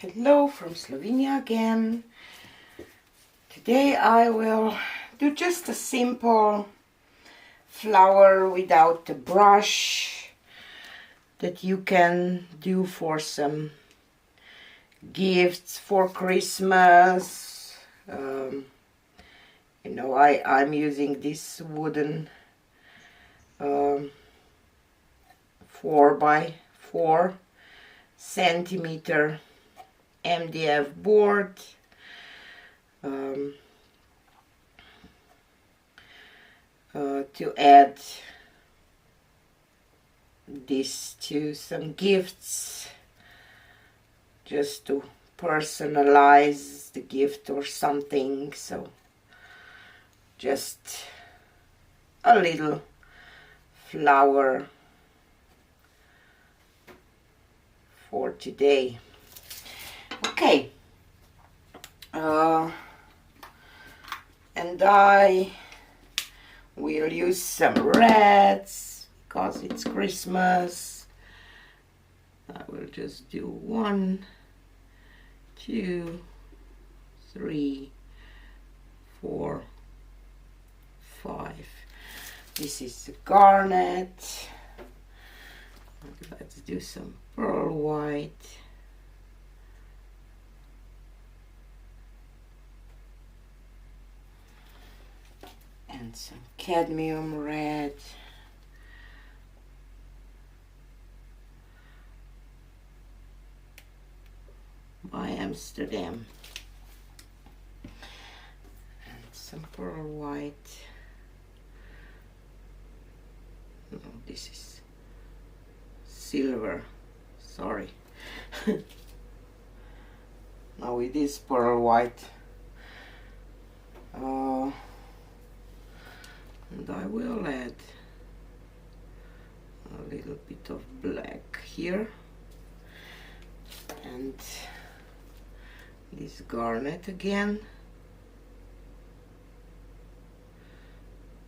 Hello from Slovenia again. Today I will do just a simple flower without a brush that you can do for some gifts for Christmas. You know, I'm using this wooden 4 by 4 centimeter MDF board. To add this to some gifts, just to personalize the gift or something. So just a little flower for today. Okay, and I will use some reds because it's Christmas. I will just do 1, 2, 3, 4, 5. This is the Garnet. Let's do some pearl white. And some cadmium red. By Amsterdam. And some pearl white. No, this is silver. Sorry. Now it is pearl white. And I will add a little bit of black here, and this garnet again.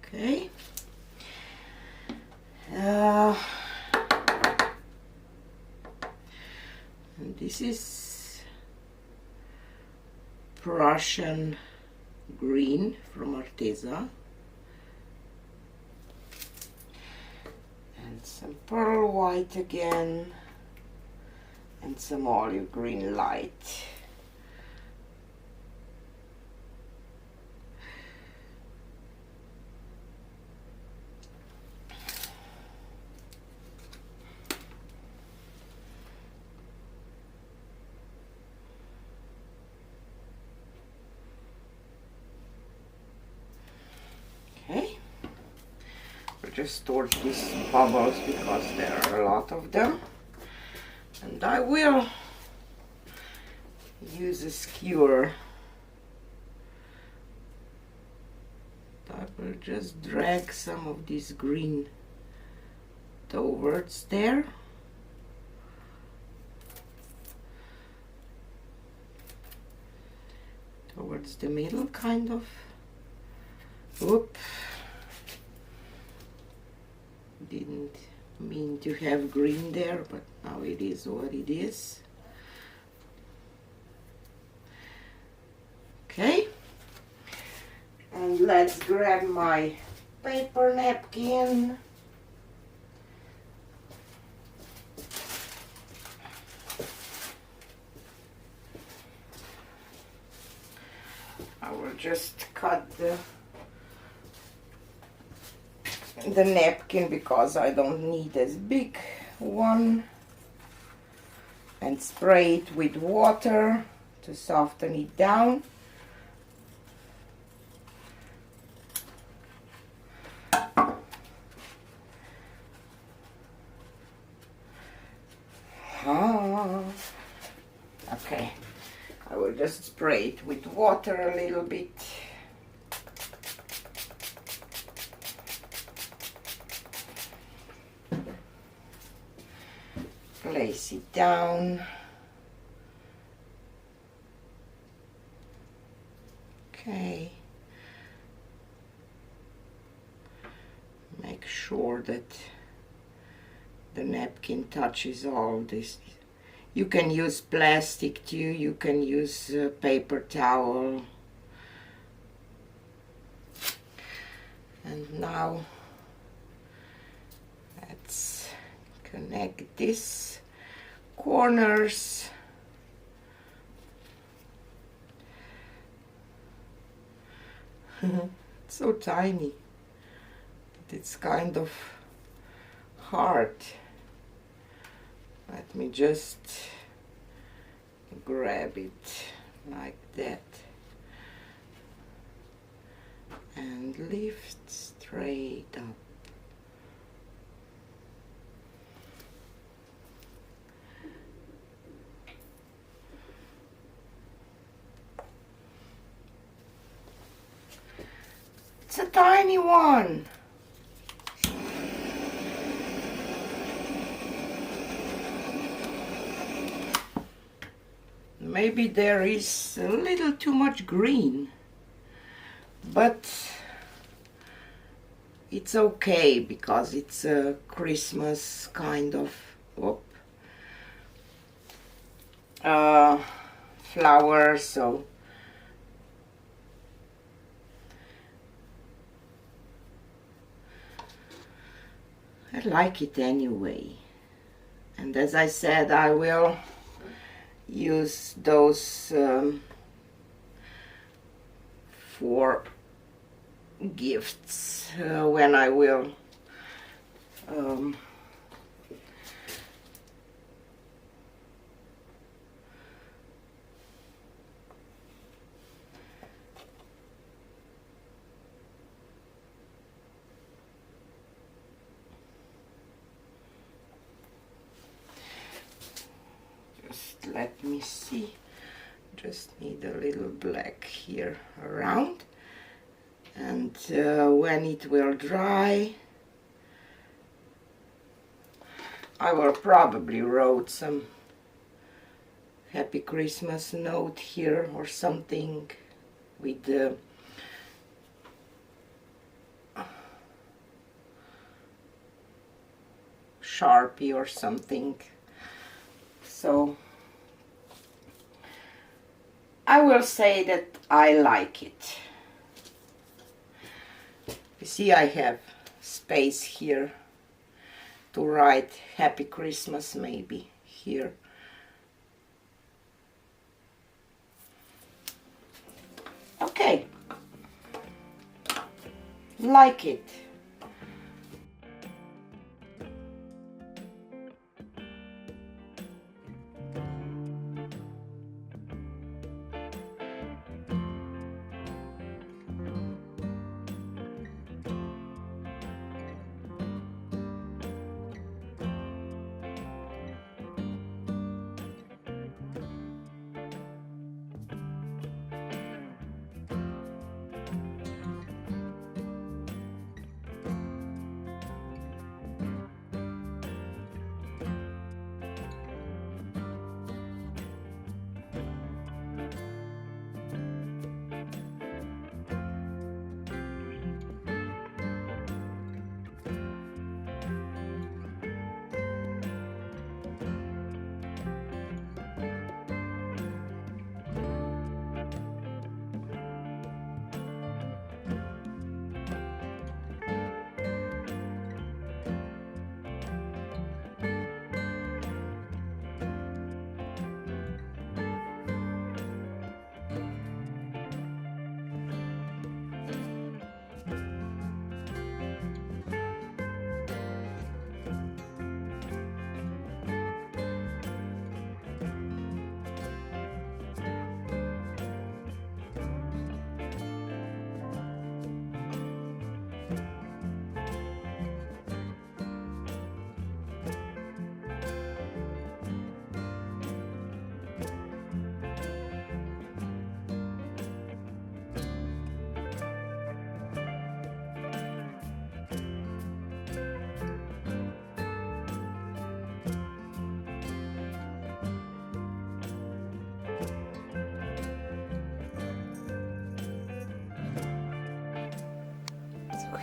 Okay. And this is Prussian green from Arteza. And some pearl white again, and some olive green light. Okay. Just store these bubbles because there are a lot of them, and I will use a skewer. I will just drag some of this green towards there. Towards the middle, kind of. Oop. Didn't mean to have green there, but now it is what it is. Okay, and let's grab my paper napkin. I will just cut the napkin because I don't need as big one, and spray it with water to soften it down. Okay, I will just spray it with water a little bit. Place it down. Okay. Make sure that the napkin touches all this You can use plastic too, you can use paper towel. And now let's connect these corners. It's so tiny, but it's kind of hard. Let me just grab it like that and lift straight up. It's a tiny one. Maybe there is a little too much green, but it's okay because it's a Christmas kind of flower, so I like it anyway. And as I said, I will use those for gifts when I will let me see, just need a little black here around, and when it will dry I will probably write some Happy Christmas note here or something with the Sharpie or something. So I will say that I like it. You see, I have space here to write Happy Christmas maybe here. Okay, like it.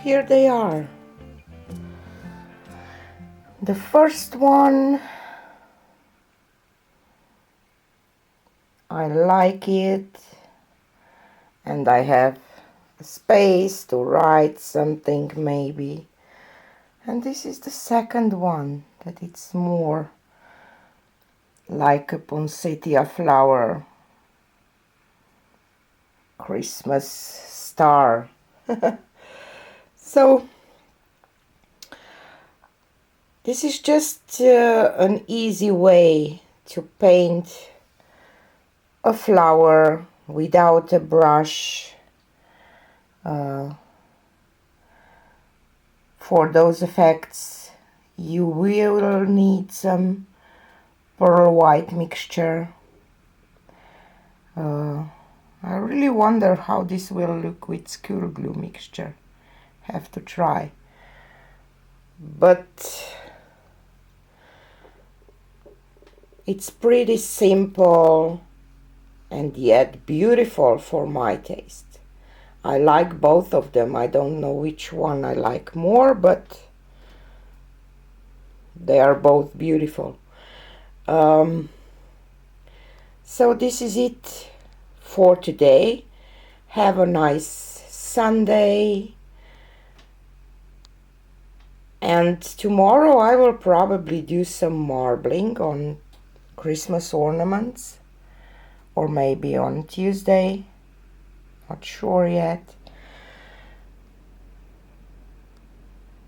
Here they are. The first one I like it, and I have space to write something maybe. And this is the second one, that it's more like a poinsettia flower, Christmas star. So this is just an easy way to paint a flower without a brush. For those effects you will need some pearl white mixture. I really wonder how this will look with school glue mixture. Have to try. But it's pretty simple and yet beautiful for my taste. I like both of them. I don't know which one I like more, but they are both beautiful. So this is it for today. Have a nice Sunday. And tomorrow I will probably do some marbling on Christmas ornaments. Or maybe on Tuesday. Not sure yet.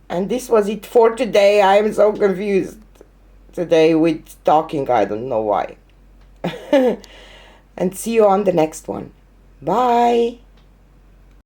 And this was it for today. I am so confused today with talking. I don't know why. And see you on the next one. Bye.